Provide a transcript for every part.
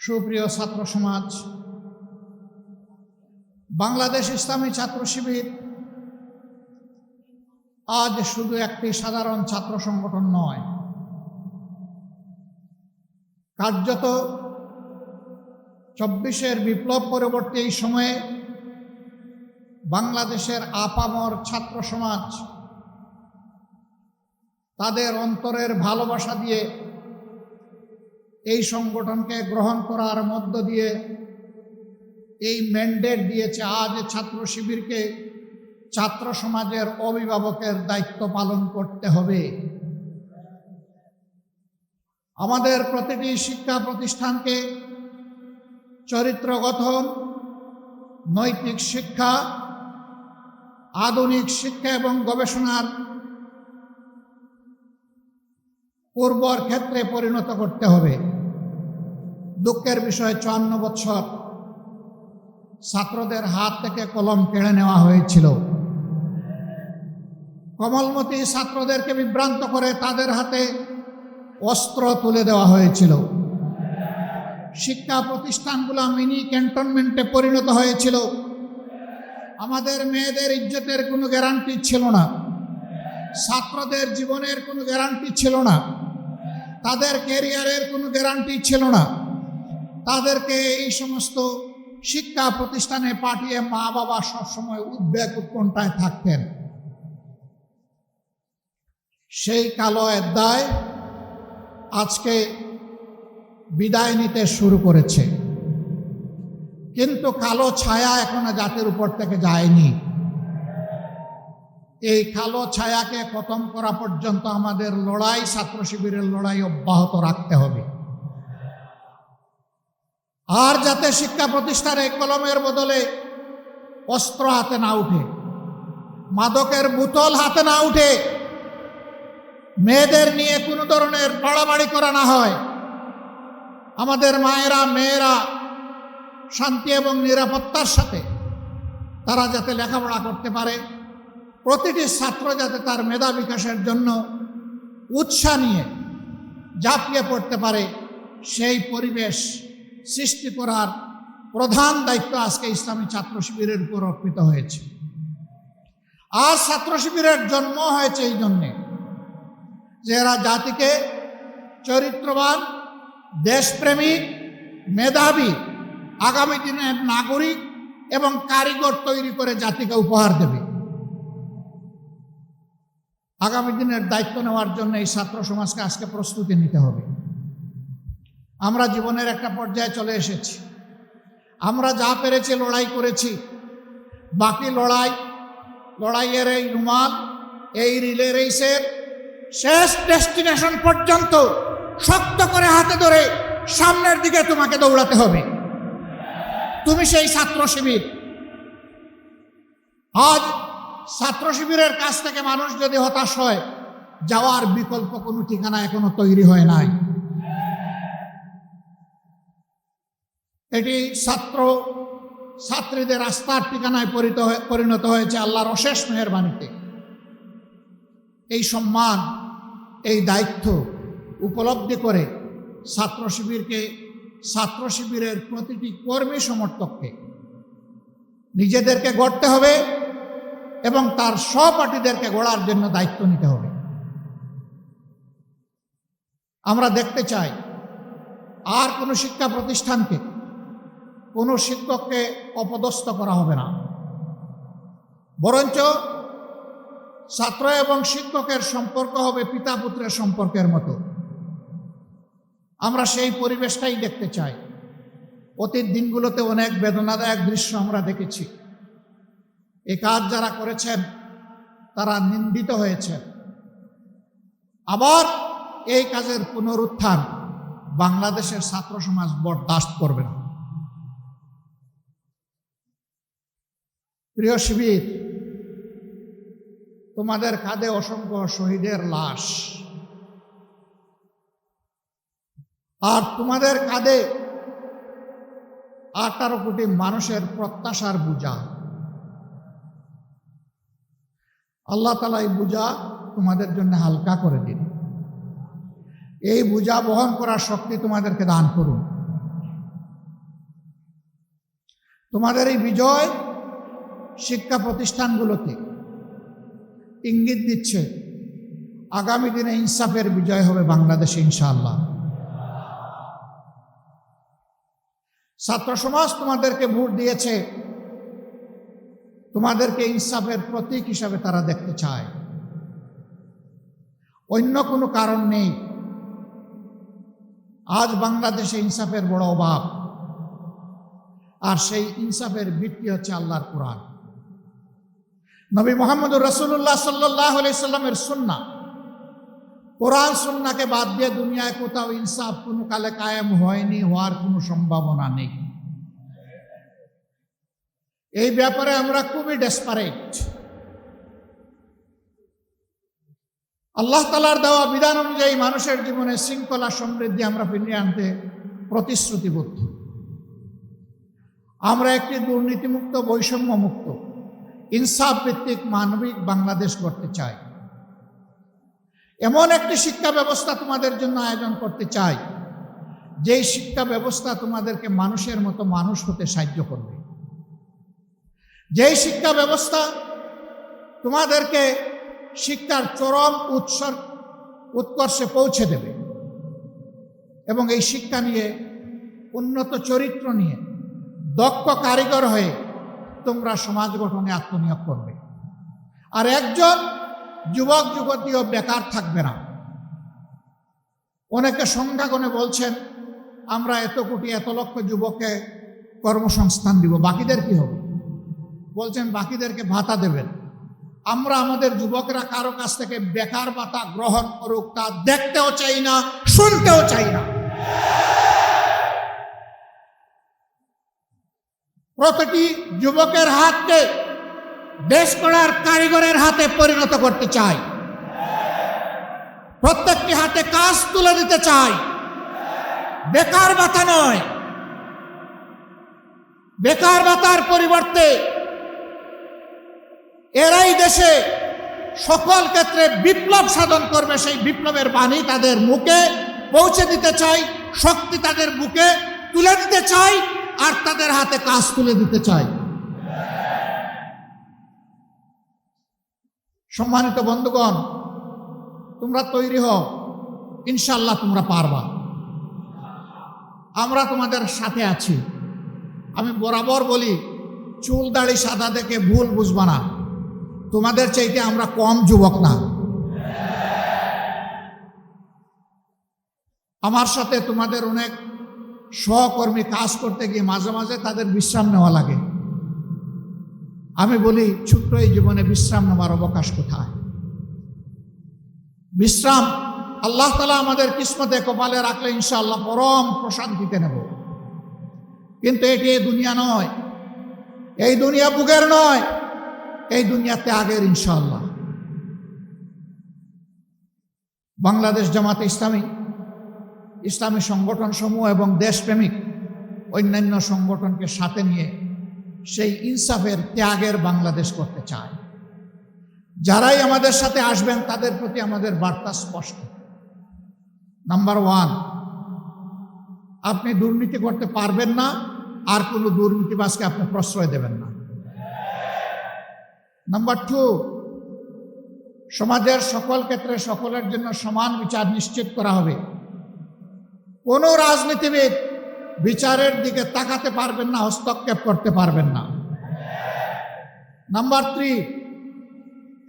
সুপ্রিয় ছাত্র সমাজ, বাংলাদেশ ইসলামী ছাত্র শিবির আজ শুধু একটি সাধারণ ছাত্র সংগঠন নয়, কার্যত ২৪-এর বিপ্লব পরবর্তী এই সময়ে বাংলাদেশের আপামর ছাত্র সমাজ তাদের অন্তরের ভালোবাসা দিয়ে এই সংগঠনকে গ্রহণ করার মধ্য দিয়ে এই ম্যান্ডেট দিয়েছে আজ ছাত্র শিবিরকে ছাত্র সমাজের অভিভাবকের দায়িত্ব পালন করতে হবে। আমাদের প্রতিটি শিক্ষা প্রতিষ্ঠানকে চরিত্র গঠন, নৈতিক শিক্ষা, আধুনিক শিক্ষা এবং গবেষণার পূর্বর ক্ষেত্রে পরিণত করতে হবে। দুঃখের বিষয় ৫৪ বছর ছাত্রদের হাত থেকে কলম কেড়ে নেওয়া হয়েছিল। কোমলমতি ছাত্রদেরকে বিভ্রান্ত করে তাদের হাতে অস্ত্র তুলে দেওয়া হয়েছিল। শিক্ষা প্রতিষ্ঠানগুলো মিনি ক্যান্টনমেন্টে পরিণত হয়েছিল। আমাদের মেয়েদের ইজ্জতের কোনো গ্যারান্টি ছিল না, ছাত্রদের জীবনের কোনো গ্যারান্টি ছিল না, তাদের ক্যারিয়ারের কোনো গ্যারান্টি ছিল না। তাদেরকে এই সমস্ত শিক্ষা প্রতিষ্ঠানে পাঠিয়ে মা বাবা সবসময় উদ্বেগ উৎকণ্ঠায় থাকতেন। সেই কালো অধ্যায় আজকে বিদায় নিতে শুরু করেছে, কিন্তু কালো ছায়া এখনো জাতির উপর থেকে যায়নি। এই কালো ছায়াকে খতম করা পর্যন্ত আমাদের লড়াই, ছাত্র শিবিরের লড়াই অব্যাহত রাখতে হবে। আর যাতে শিক্ষা প্রতিষ্ঠানে কলমের বদলে অস্ত্র হাতে না উঠে, মাদকের বোতল হাতে না উঠে, মেয়েদের নিয়ে কোনো ধরনের বাড়াবাড়ি করা না হয়, আমাদের মায়েরা মেয়েরা শান্তি এবং নিরাপত্তার সাথে তারা যাতে লেখাপড়া করতে পারে, প্রতিটি ছাত্র যাতে তার মেধা বিকাশের জন্য উৎসাহ নিয়ে ঝাঁপিয়ে পড়তে পারে, সেই পরিবেশ সৃষ্টি করার প্রধান দায়িত্ব আজকে ইসলামী ছাত্র শিবিরের উপর অর্পিত হয়েছে। আজ ছাত্র শিবিরের জন্ম হয়েছে এই জন্যে যে এরা জাতিকে চরিত্রবান, দেশপ্রেমিক, মেধাবী, আগামী দিনের নাগরিক এবং কারিগর তৈরি করে জাতিকে উপহার দেবে। আগামী দিনের দায়িত্ব নেওয়ার জন্য এই ছাত্র সমাজকে আজকে প্রস্তুতি নিতে হবে। আমরা জীবনের একটা পর্যায়ে চলে এসেছি। আমরা যা পেরেছি লড়াই করেছি, বাকি লড়াইয়ের এই রুমাল, এই রিলে রেসের শেষ ডেস্টিনেশন পর্যন্ত শক্ত করে হাতে ধরে সামনের দিকে তোমাকে দৌড়াতে হবে। তুমি সেই ছাত্র শিবির। আজ ছাত্র শিবিরের কাছ থেকে মানুষ যদি হতাশ হয়, যাওয়ার বিকল্প কোনো ঠিকানা এখনো তৈরি হয় নাই। এটি ছাত্রীদের আস্থার ঠিকানায় পরিণত হয়েছে আল্লাহর অশেষ মেহেরবানিতে। এই সম্মান, এই দায়িত্ব উপলব্ধি করে ছাত্র শিবিরের প্রতিটি কর্মী সমর্থককে নিজেদেরকে গড়তে হবে এবং তার সহপাঠীদেরকে গড়ার জন্য দায়িত্ব নিতে হবে। আমরা দেখতে চাই আর কোনো শিক্ষা প্রতিষ্ঠানকে, কোনো শিক্ষককে অপদস্থ করা হবে না, বরঞ্চ ছাত্র এবং শিক্ষকের সম্পর্ক হবে পিতা পুত্রের সম্পর্কের মতো। আমরা সেই পরিবেশটাই দেখতে চাই। অতীত দিনগুলোতে অনেক বেদনাদায়ক দৃশ্য আমরা দেখেছি। এই কাজ যারা করেছেন তারা নিন্দিত হয়েছেন। আবার এই কাজের পুনরুত্থান বাংলাদেশের ছাত্র সমাজ বরদাস্ত করবে না। প্রিয় শিবির, তোমাদের কাঁধে অসংখ্য শহীদের লাশ, আর তোমাদের কাঁধে 18 কোটি মানুষের প্রত্যাশার বোঝা। আল্লাহ তাআলা এই বোঝা তোমাদের জন্য হালকা করে দিন। এই বোঝা বহন করার শক্তি তোমাদেরকে দান করুন। তোমাদের এই বিজয় শিক্ষা প্রতিষ্ঠানগুলোতে ইঙ্গিত দিচ্ছে আগামী দিনে ইনসাফের বিজয় হবে বাংলাদেশে ইনশাআল্লাহ। ছাত্র সমাজ তোমাদেরকে ভোট দিয়েছে, তোমাদেরকে ইনসাফের প্রতীক হিসাবে তারা দেখতে চায়, অন্য কোনো কারণ নেই। আজ বাংলাদেশে ইনসাফের বড় অভাব, আর সেই ইনসাফের ভিত্তি হচ্ছে আল্লাহর কোরআন, নবী মুহাম্মদুর রাসূলুল্লাহ সাল্লাল্লাহু আলাইহি সাল্লামের সুন্নাহ। কোরআন সুন্নাহকে বাদ দিয়ে দুনিয়ায় কোথাও ইনসাফ কোনো কালে কায়েম হয়নি, হওয়ার কোনো সম্ভাবনা নেই। এই ব্যাপারে আমরা খুবই ডেসপারেট। আল্লাহ তাআলার দেওয়া বিধান অনুযায়ী মানুষের জীবনে শৃঙ্খলা সমৃদ্ধি আমরা ফিরিয়ে আনতে প্রতিশ্রুতিবদ্ধ। আমরা একটি দুর্নীতিমুক্ত, বৈষম্যমুক্ত, ইনসাফ ভিত্তিক মানবিক বাংলাদেশ করতে চাই। এমন একটি শিক্ষা ব্যবস্থা তোমাদের জন্য আয়োজন করতে চাই, যেই শিক্ষা ব্যবস্থা তোমাদেরকে মানুষের মতো মানুষ হতে সাহায্য করবে, যেই শিক্ষা ব্যবস্থা তোমাদেরকে শিক্ষার চরম উৎকর্ষে পৌঁছে দেবে, এবং এই শিক্ষা নিয়ে, উন্নত চরিত্র নিয়ে, দক্ষ কারিগর হয়ে তোমরা সমাজ গঠনে আত্মনিয়োগ করবে। আর একজন যুবক যুবতীও বেকার থাকবে না। অনেকে সংখ্যা গণে বলছেন আমরা এত কোটি এত লক্ষ যুবককে কর্মসংস্থান দিব, বাকিদের কি হবে? বলছেন বাকিদেরকে ভাতা দেবেন। আমরা আমাদের যুবকরা কারো কাছ থেকে বেকার ভাতা গ্রহণ করুক তা দেখতেও চাই না, শুনতেও চাই না। প্রতিটি যুবকের হাতকে দেশ গড়ার কারিগরের হাতে পরিণত করতে চাই। প্রত্যেকটি হাতে কাজ তুলে দিতে চাই, বেকার ভাতা নয়। বেকার ভাতার পরিবর্তে এরাই দেশে সকল ক্ষেত্রে বিপ্লব সাধন করবে, সেই বিপ্লবের বাণী তাদের মুখে পৌঁছে দিতে চাই, শক্তি তাদের বুকে তুলে দিতে চাই, আর তাদের হাতে কাজ তুলে দিতে চাই। সম্মানিত বন্ধুগণ, তোমরা তৈরি হও, ইনশাআল্লাহ তোমরা পারবা। আমরা তোমাদের সাথে আছি। আমি বরাবর বলি, চুল দাড়ি সাদা দেখে ভুল বুঝবা না, তোমাদের চাইতে আমরা কম যুবক না। আমার সাথে তোমাদের অনেক সহকর্মী কাজ করতে গিয়ে মাঝে মাঝে তাদের বিশ্রাম নেওয়া লাগে। আমি বলি, ছোট্ট এই জীবনে বিশ্রাম নেওয়ার অবকাশ কোথায়? বিশ্রাম আল্লাহ তাআলা আমাদের কিসমতে কপালে রাখলে ইনশাআল্লাহ পরম প্রশান্তিতে নেব। কিন্তু এটি এই দুনিয়া নয়, এই দুনিয়া বুকের নয়, এই দুনিয়া ত্যাগের ইনশাআল্লাহ। বাংলাদেশ জামাতে ইসলামী, ইসলামী সংগঠন সমূহ এবং দেশপ্রেমিক অন্যান্য সংগঠনকে সাথে নিয়ে সেই ইনসাফের ত্যাগের বাংলাদেশ করতে চায়। যারাই আমাদের সাথে আসবেন তাদের প্রতি আমাদের বার্তা স্পষ্ট। নাম্বার 1, আপনি দুর্নীতি করতে পারবেন না, আর কোনো দুর্নীতিবাজকে আপনি প্রশ্রয় দেবেন না। নাম্বার 2, সমাজের সকল ক্ষেত্রে সকলের জন্য সমান বিচার নিশ্চিত করা হবে। কোনো রাজনীতিবিদ বিচারের দিকে তাকাতে পারবেন না, হস্তক্ষেপ করতে পারবেন না। নাম্বার 3,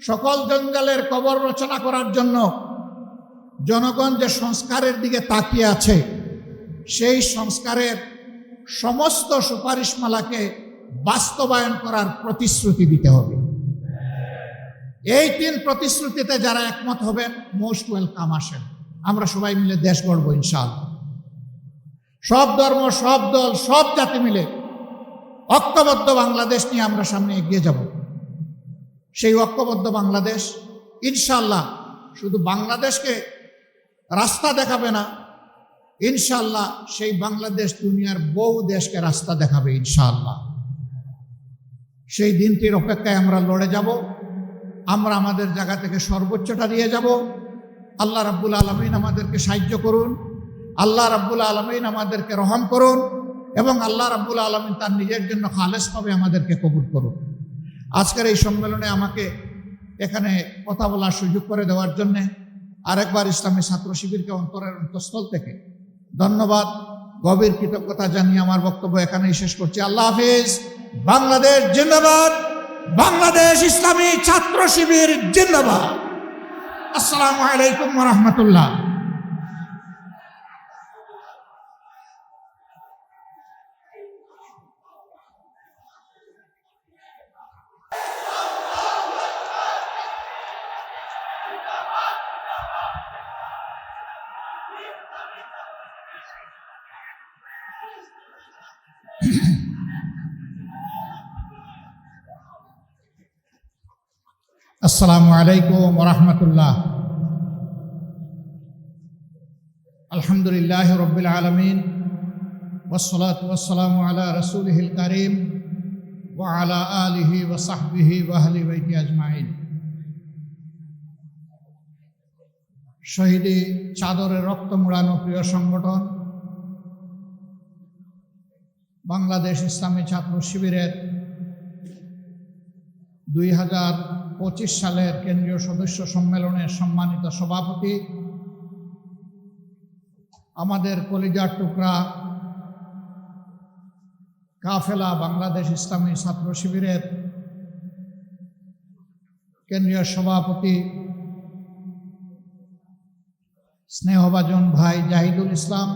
সকল জঞ্জালের কবর রচনা করার জন্য জনগণ যে সংস্কারের দিকে তাকিয়ে আছে, সেই সংস্কারের সমস্ত সুপারিশমালাকে বাস্তবায়ন করার প্রতিশ্রুতি দিতে হবে। এই 3 প্রতিশ্রুতিতে যারা একমত হবেন, মোস্ট ওয়েলকাম, আসেন, আমরা সবাই মিলে দেশ গড়ব ইনশাআল্লাহ। সব ধর্ম, সব দল, সব জাতি মিলে ঐক্যবদ্ধ বাংলাদেশ নিয়ে আমরা সামনে এগিয়ে যাব। সেই ঐক্যবদ্ধ বাংলাদেশ ইনশাআল্লাহ শুধু বাংলাদেশকে রাস্তা দেখাবে না, ইনশাআল্লাহ সেই বাংলাদেশ দুনিয়ার বহু দেশকে রাস্তা দেখাবে ইনশাআল্লাহ। সেই দিনটির অপেক্ষায় আমরা লড়ে যাব। আমরা আমাদের জায়গা থেকে সর্বোচ্চটা দিয়ে যাব। আল্লাহ রাব্বুল আলামিন আমাদেরকে সাহায্য করুন, আল্লাহ রাব্বুল আলামিন আমাদেরকে রহম করুন, এবং আল্লাহ রাব্বুল আলামিন তার নিজের জন্য খালেসভাবে আমাদেরকে কবুল করুন। আজকের এই সম্মেলনে আমাকে এখানে কথা বলার সুযোগ করে দেওয়ার জন্যে আরেকবার ইসলামী ছাত্র শিবিরকে অন্তরের অন্তঃস্থল থেকে ধন্যবাদ, গভীর কৃতজ্ঞতা জানিয়ে আমার বক্তব্য এখানেই শেষ করছি। আল্লাহ হাফিজ। বাংলাদেশ জিন্দাবাদ। বাংলাদেশ ইসলামী ছাত্র শিবির জিন্দাবাদ। আসসালামু আলাইকুম ওয়া রাহমাতুল্লাহ। আসসালামু আলাইকুম ওয়া রাহমাতুল্লাহ। আলহামদুলিল্লাহি রাব্বিল আলামিন ওয়াসসালাতু ওয়াসসালামু আলা রাসূলিহিল কারীম ওয়া আলা আলিহি ওয়া সাহবিহি ওয়া আহলি বাইতি আজমাইন। শহীদি চাদরে রক্ত মোড়ানো প্রিয় সংগঠন বাংলাদেশ ইসলামী ছাত্র শিবিরের 2025 সালের কেন্দ্রীয় সদস্য সম্মেলনের সম্মানিত সভাপতি, আমাদের কলিজার টুকরা কাফেলা বাংলাদেশ ইসলামী ছাত্র শিবিরের কেন্দ্রীয় সভাপতি স্নেহভাজন ভাই জাহিদুল ইসলাম,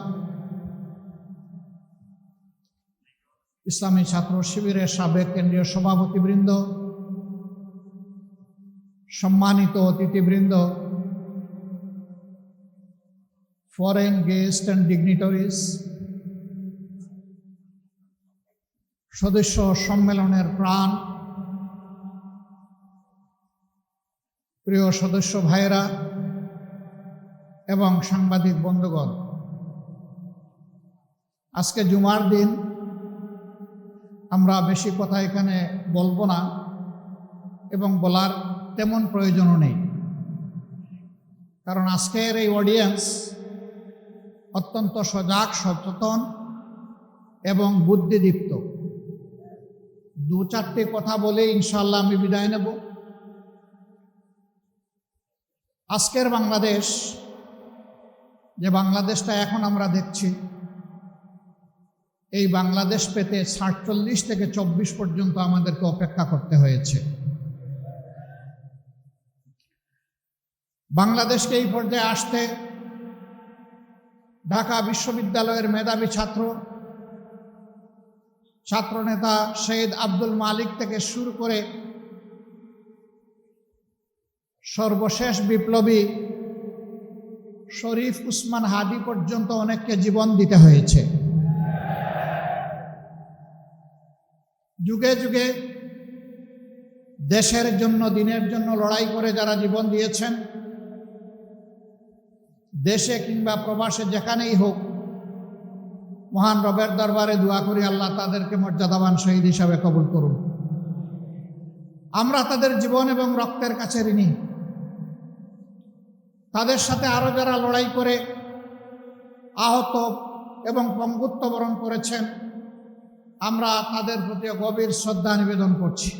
ইসলামী ছাত্র শিবিরের সাবেক কেন্দ্রীয় সভাপতিবৃন্দ, সম্মানিত অতিথিবৃন্দ, ফরেন গেস্ট অ্যান্ড ডিগনিটরিজ, সদস্য সম্মেলনের প্রাণ, প্রিয় সদস্য ভাইয়েরা এবং সাংবাদিক বন্ধুগণ, আজকে জুমার দিন আমরা বেশি কথা এখানে বলবো না এবং বলার তেমন প্রয়োজনও নেই, কারণ আজকের এই অডিয়েন্স অত্যন্ত সজাগ, সচেতন এবং বুদ্ধিদীপ্ত। দু চারটে কথা বলে ইনশাআল্লাহ আমি বিদায় নেব। আজকের বাংলাদেশ, যে বাংলাদেশটা এখন আমরা দেখছি, এই বাংলাদেশ পেতে ৪৭ থেকে ২৪ পর্যন্ত আমাদেরকে অপেক্ষা করতে হয়েছে। বাংলাদেশকে এই পর্যায়ে আসতে ঢাকা বিশ্ববিদ্যালয়ের মেধাবী ছাত্রনেতা শহীদ আব্দুল মালিক থেকে শুরু করে সর্বশেষ বিপ্লবী শরীফ উসমান হাদি পর্যন্ত অনেককে জীবন দিতে হয়েছে। যুগে যুগে দেশের জন্য, দিনের জন্য লড়াই করে যারা জীবন দিয়েছেন, দেশে কিংবা প্রবাসে যেখানেই হোক, মহান রবের দরবারে দোয়া করি আল্লাহ তাদেরকে মর্যাদাবান শহীদ হিসাবে কবুল করুন। আমরা তাদের জীবন এবং রক্তের কাছে ঋণী। তাদের সাথে আরো যারা লড়াই করে আহত এবং পঙ্গুত্ব বরণ করেছেন, আমরা তাদের প্রতি গভীর শ্রদ্ধা নিবেদন করছি।